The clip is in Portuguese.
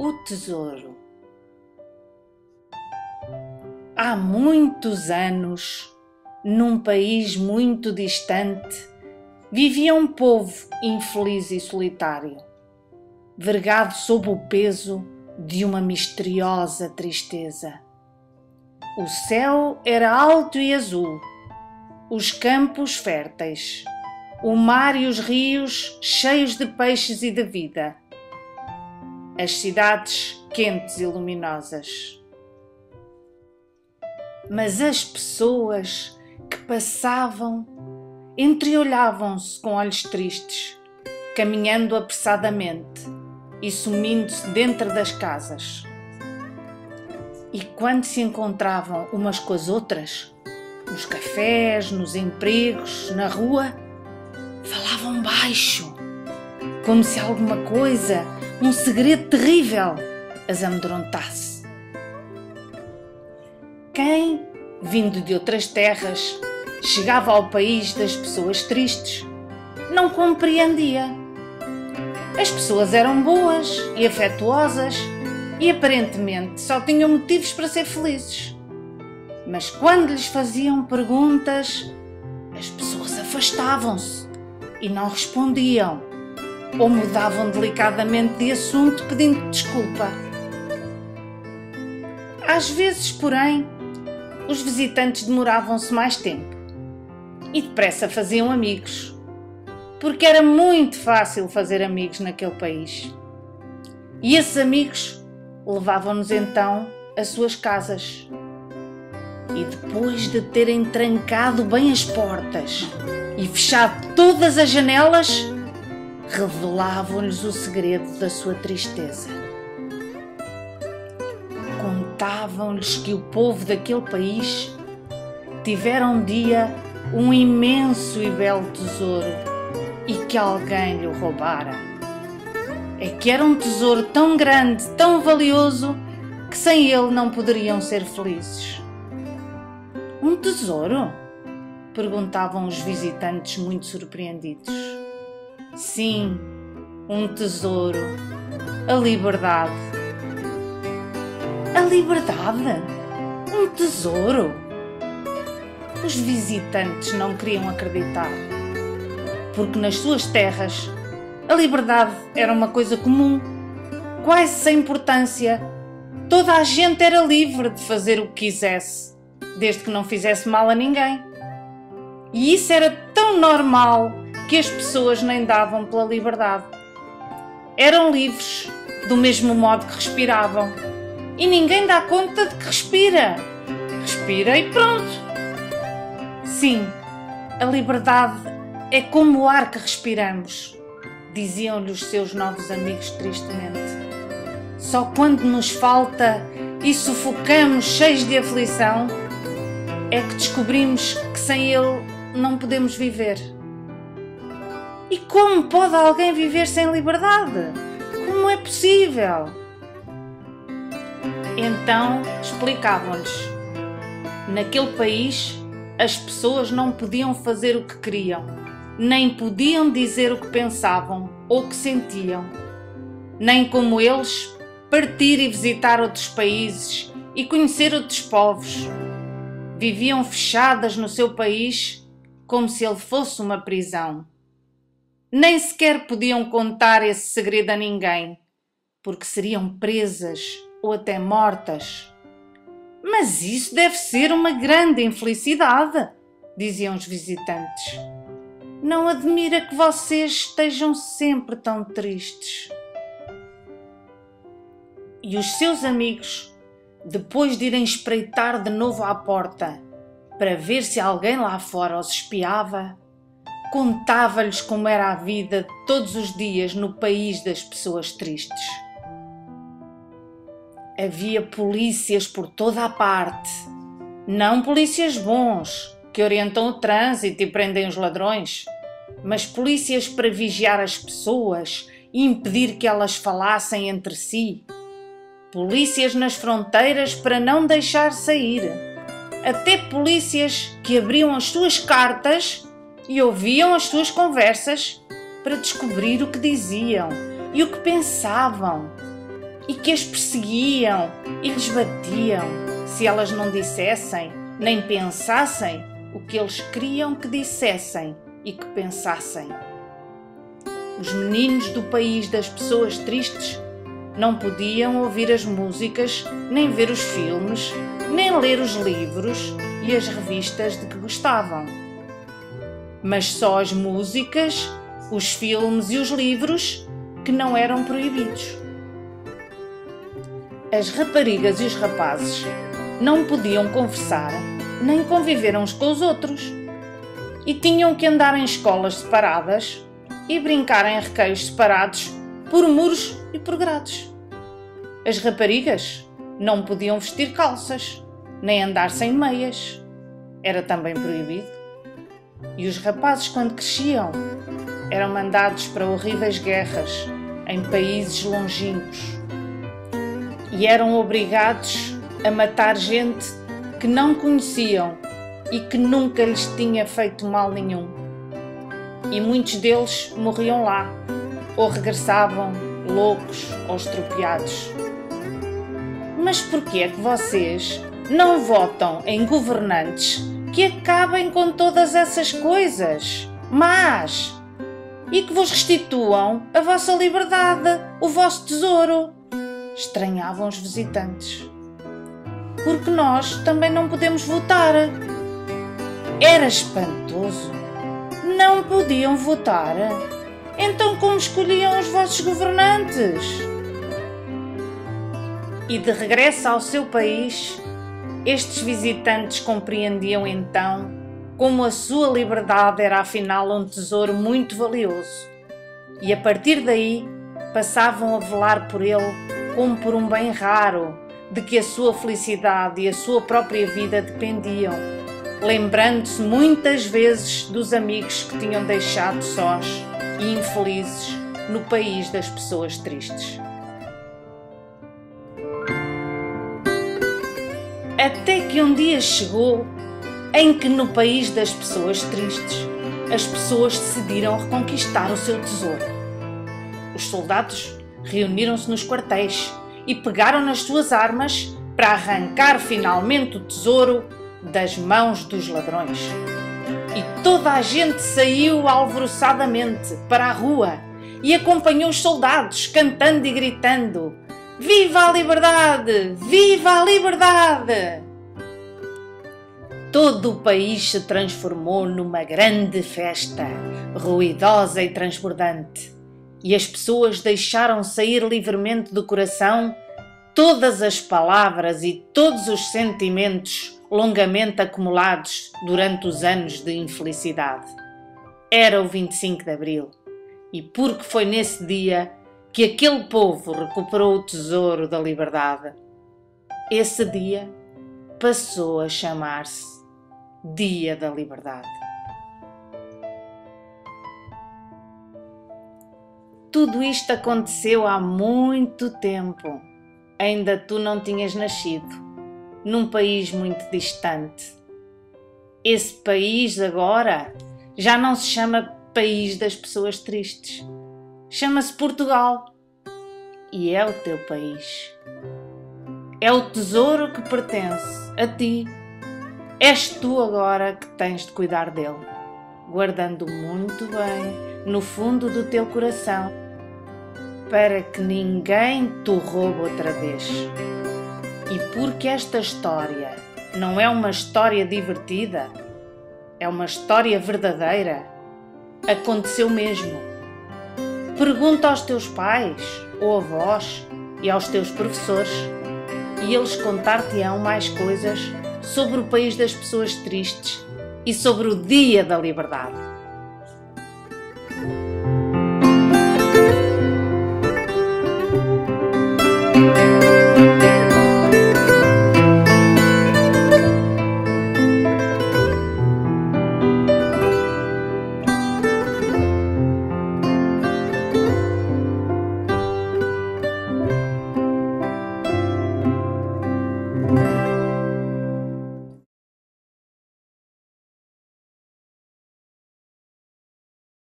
O tesouro. Há muitos anos, num país muito distante, vivia um povo infeliz e solitário, vergado sob o peso de uma misteriosa tristeza. O céu era alto e azul, os campos férteis, o mar e os rios cheios de peixes e de vida, as cidades quentes e luminosas. Mas as pessoas que passavam entreolhavam-se com olhos tristes, caminhando apressadamente e sumindo-se dentro das casas. E quando se encontravam umas com as outras, nos cafés, nos empregos, na rua, falavam baixo, como se alguma coisa, um segredo terrível, as amedrontasse. Quem, vindo de outras terras, chegava ao país das pessoas tristes, não compreendia. As pessoas eram boas e afetuosas e aparentemente só tinham motivos para ser felizes. Mas quando lhes faziam perguntas, as pessoas afastavam-se e não respondiam, ou mudavam delicadamente de assunto pedindo desculpa. Às vezes, porém, os visitantes demoravam-se mais tempo e depressa faziam amigos, porque era muito fácil fazer amigos naquele país. E esses amigos levavam-nos então às suas casas. E depois de terem trancado bem as portas e fechado todas as janelas, revelavam-lhes o segredo da sua tristeza. Contavam-lhes que o povo daquele país tivera um dia um imenso e belo tesouro e que alguém lhe o roubara. É que era um tesouro tão grande, tão valioso, que sem ele não poderiam ser felizes. Um tesouro? Perguntavam os visitantes muito surpreendidos. Sim, um tesouro, a liberdade. A liberdade? Um tesouro? Os visitantes não queriam acreditar, porque nas suas terras a liberdade era uma coisa comum, quase sem importância. Toda a gente era livre de fazer o que quisesse, desde que não fizesse mal a ninguém. E isso era tão normal que as pessoas nem davam pela liberdade. Eram livres, do mesmo modo que respiravam. E ninguém dá conta de que respira. Respira e pronto. Sim, a liberdade é como o ar que respiramos, diziam-lhe os seus novos amigos tristemente. Só quando nos falta e sufocamos cheios de aflição é que descobrimos que sem ele não podemos viver. E como pode alguém viver sem liberdade? Como é possível? Então explicavam-lhes. Naquele país as pessoas não podiam fazer o que queriam, nem podiam dizer o que pensavam ou o que sentiam, nem como eles partir e visitar outros países e conhecer outros povos. Viviam fechadas no seu país como se ele fosse uma prisão. Nem sequer podiam contar esse segredo a ninguém, porque seriam presas ou até mortas. Mas isso deve ser uma grande infelicidade, diziam os visitantes. Não admira que vocês estejam sempre tão tristes. E os seus amigos, depois de irem espreitar de novo à porta para ver se alguém lá fora os espiava, contava-lhes como era a vida todos os dias no país das pessoas tristes. Havia polícias por toda a parte, não polícias bons que orientam o trânsito e prendem os ladrões, mas polícias para vigiar as pessoas e impedir que elas falassem entre si, polícias nas fronteiras para não deixar sair, até polícias que abriam as suas cartas e ouviam as suas conversas para descobrir o que diziam e o que pensavam. e que as perseguiam e lhes batiam se elas não dissessem nem pensassem o que eles queriam que dissessem e que pensassem. Os meninos do país das pessoas tristes não podiam ouvir as músicas, nem ver os filmes, nem ler os livros e as revistas de que gostavam. Mas só as músicas, os filmes e os livros que não eram proibidos. As raparigas e os rapazes não podiam conversar nem conviver uns com os outros e tinham que andar em escolas separadas e brincar em recreios separados por muros e por grades. As raparigas não podiam vestir calças nem andar sem meias, era também proibido. E os rapazes, quando cresciam, eram mandados para horríveis guerras em países longínquos e eram obrigados a matar gente que não conheciam e que nunca lhes tinha feito mal nenhum. E muitos deles morriam lá ou regressavam loucos ou estropiados. Mas porquê é que vocês não votam em governantes que acabem com todas essas coisas más e que vos restituam a vossa liberdade, o vosso tesouro? Estranhavam os visitantes. Porque nós também não podemos votar. Era espantoso. Não podiam votar. Então como escolhiam os vossos governantes? E de regresso ao seu país, estes visitantes compreendiam então como a sua liberdade era afinal um tesouro muito valioso. E a partir daí passavam a velar por ele como por um bem raro, de que a sua felicidade e a sua própria vida dependiam, lembrando-se muitas vezes dos amigos que tinham deixado sós e infelizes no país das pessoas tristes. Até que um dia chegou em que no país das pessoas tristes as pessoas decidiram reconquistar o seu tesouro. Os soldados reuniram-se nos quartéis e pegaram nas suas armas para arrancar finalmente o tesouro das mãos dos ladrões. E toda a gente saiu alvoroçadamente para a rua e acompanhou os soldados cantando e gritando: "Viva a liberdade! Viva a liberdade!" Todo o país se transformou numa grande festa, ruidosa e transbordante, e as pessoas deixaram sair livremente do coração todas as palavras e todos os sentimentos longamente acumulados durante os anos de infelicidade. Era o 25 de Abril, e porque foi nesse dia que aquele povo recuperou o tesouro da liberdade. Esse dia passou a chamar-se Dia da Liberdade. Tudo isto aconteceu há muito tempo. Ainda tu não tinhas nascido, num país muito distante. Esse país agora já não se chama País das Pessoas Tristes. Chama-se Portugal. E é o teu país. É o tesouro que pertence a ti. És tu agora que tens de cuidar dele, guardando muito bem no fundo do teu coração, para que ninguém te roube outra vez. E porque esta história não é uma história divertida, é uma história verdadeira, aconteceu mesmo. Pergunta aos teus pais ou avós e aos teus professores, e eles contar-te-ão mais coisas sobre o país das pessoas tristes e sobre o Dia da Liberdade.